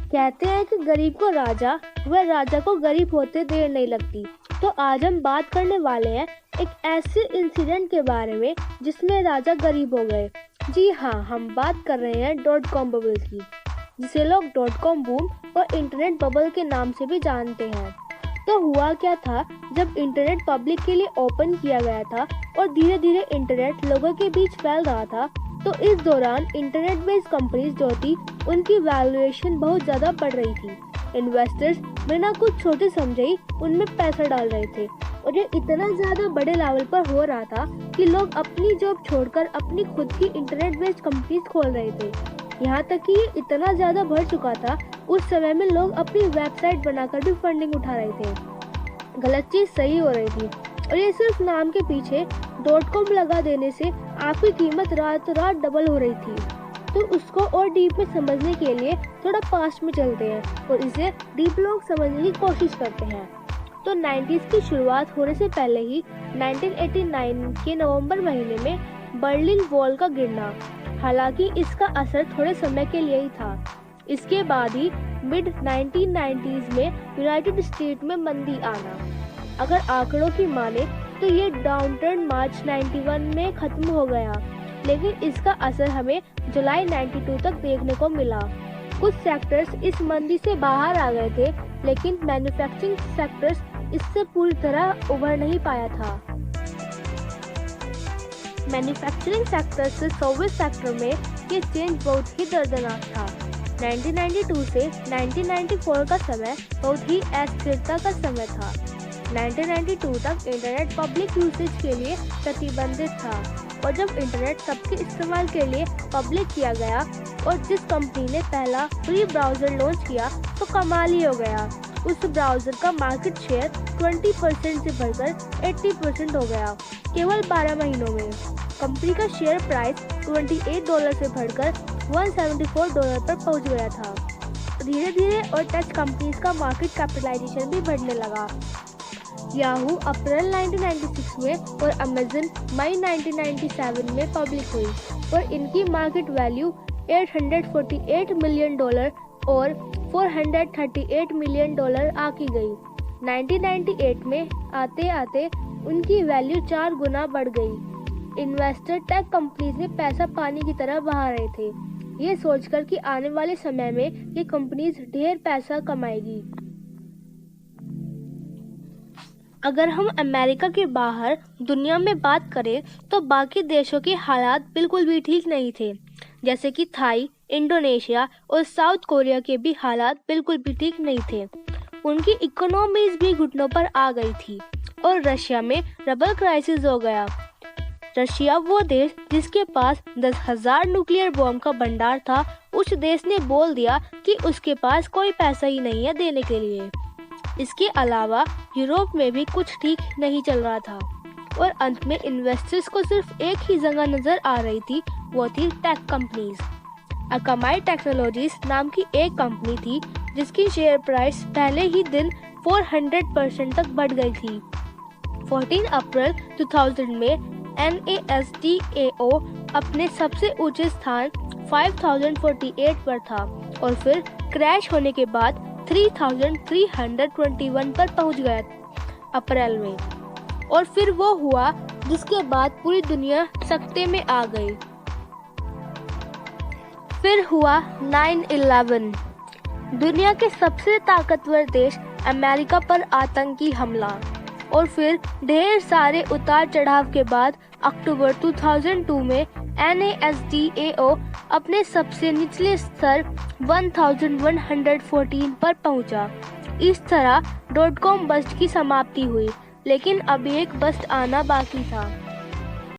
कहते हैं कि गरीब को राजा व राजा को गरीब होते देर नहीं लगती। तो आज हम बात करने वाले हैं एक ऐसे इंसिडेंट के बारे में जिसमें राजा गरीब हो गए। जी हाँ, हम बात कर रहे हैं .com बबल की, जिसे लोग .com बूम और इंटरनेट बबल के नाम से भी जानते हैं। तो हुआ क्या था, जब इंटरनेट पब्लिक के लिए ओपन किया गया था और धीरे धीरे इंटरनेट लोगों के बीच फैल रहा था, तो इस दौरान इंटरनेट बेस्ड कंपनीज जो थी उनकी वैल्यूएशन बहुत ज़्यादा बढ़ रही थी। इन्वेस्टर्स बिना कुछ छोटे समझे ही उनमें पैसा डाल रहे थे और ये इतना ज़्यादा बड़े लेवल पर हो रहा था कि लोग अपनी जॉब छोड़कर अपनी खुद की इंटरनेट बेस्ड कंपनीज खोल रहे थे। यहाँ तक कि ये इतना ज़्यादा बढ़ चुका था, उस समय में लोग अपनी वेबसाइट बनाकर भी फंडिंग उठा रहे थे। गलत चीज़ सही हो रही थी और ये सिर्फ नाम के पीछे .com लगा देने से आपकी कीमत रात रात डबल हो रही थी। तो उसको और डीप में समझने के लिए थोड़ा पास्ट में चलते हैं और इसे डीप लोग समझने की कोशिश करते हैं। तो 90s की शुरुआत होने से पहले ही 1989 के नवंबर महीने में बर्लिन वॉल का गिरना, हालांकि इसका असर थोड़े समय के लिए ही था। इसके बाद ही मिड 1990s में यूनाइटेड स्टेट में मंदी आना। अगर आंकड़ों की माने तो ये डाउनटर्न मार्च 91 में खत्म हो गया, लेकिन इसका असर हमें जुलाई 92 तक देखने को मिला। कुछ सेक्टर्स इस मंदी से बाहर आ गए थे, लेकिन मैन्युफैक्चरिंग सेक्टर्स इससे पूरी तरह उभर नहीं पाया था। मैन्युफैक्चरिंग सेक्टर से सर्विस सेक्टर में ये चेंज बहुत ही दर्दनाक था। 1992 से 1994 का समय बहुत ही अस्थिरता का समय था। 1992 तक इंटरनेट पब्लिक यूसेज के लिए प्रतिबंधित था और जब इंटरनेट सबके इस्तेमाल के लिए पब्लिक किया गया और जिस कंपनी ने पहला फ्री ब्राउज़र लॉन्च किया तो कमाल ही हो गया। उस ब्राउज़र का मार्केट शेयर 20% से बढ़कर 80% हो गया केवल 12 महीनों में। कंपनी का शेयर प्राइस $28 से बढ़कर $174 पर पहुंच गया था। धीरे धीरे और टेक कंपनीज का मार्केट कैपिटलाइजेशन भी बढ़ने लगा। याहू अप्रैल 1996 में और अमेज़न मई 1997 में पब्लिक हुई और इनकी मार्केट वैल्यू $848 मिलियन और $438 मिलियन आकी गई। 1998 में आते आते उनकी वैल्यू 4 गुना बढ़ गई। इन्वेस्टर टेक कंपनीज में पैसा पानी की तरह बहा रहे थे, ये सोचकर कि आने वाले समय में ये कंपनीज ढेर पैसा कमाएगी। अगर हम अमेरिका के बाहर दुनिया में बात करें तो बाकी देशों के हालात बिल्कुल भी ठीक नहीं थे, जैसे कि थाई, इंडोनेशिया और साउथ कोरिया के भी हालात बिल्कुल भी ठीक नहीं थे। उनकी इकोनॉमीज भी घुटनों पर आ गई थी और रशिया में रबल क्राइसिस हो गया। रशिया वो देश जिसके पास 10,000 न्यूक्लियर बॉम्ब का भंडार था, उस देश ने बोल दिया कि उसके पास कोई पैसा ही नहीं है देने के लिए। इसके अलावा यूरोप में भी कुछ ठीक नहीं चल रहा था और अंत में इन्वेस्टर्स को सिर्फ एक ही जगह नजर आ रही थी, वो थी टेक कंपनीज। अकामाई टेक्नोलॉजीज नाम की एक कंपनी थी जिसकी शेयर प्राइस पहले ही दिन 400% तक बढ़ गई थी। 14 अप्रैल 2000 में NASDAO अपने सबसे ऊंचे स्थान 5048 पर था और फिर क्रैश होने के बाद 3321 पर पहुंच गया अप्रैल में। और फिर वो हुआ जिसके बाद पूरी दुनिया सकते में आ गई। फिर हुआ 9/11, दुनिया के सबसे ताकतवर देश अमेरिका पर आतंकी हमला। और फिर ढेर सारे उतार चढ़ाव के बाद अक्टूबर 2002 में NASDAO अपने सबसे निचले स्तर 1114 पर पहुंचा। इस तरह .com बस्ट की समाप्ति हुई, लेकिन अभी एक बस्ट आना बाकी था।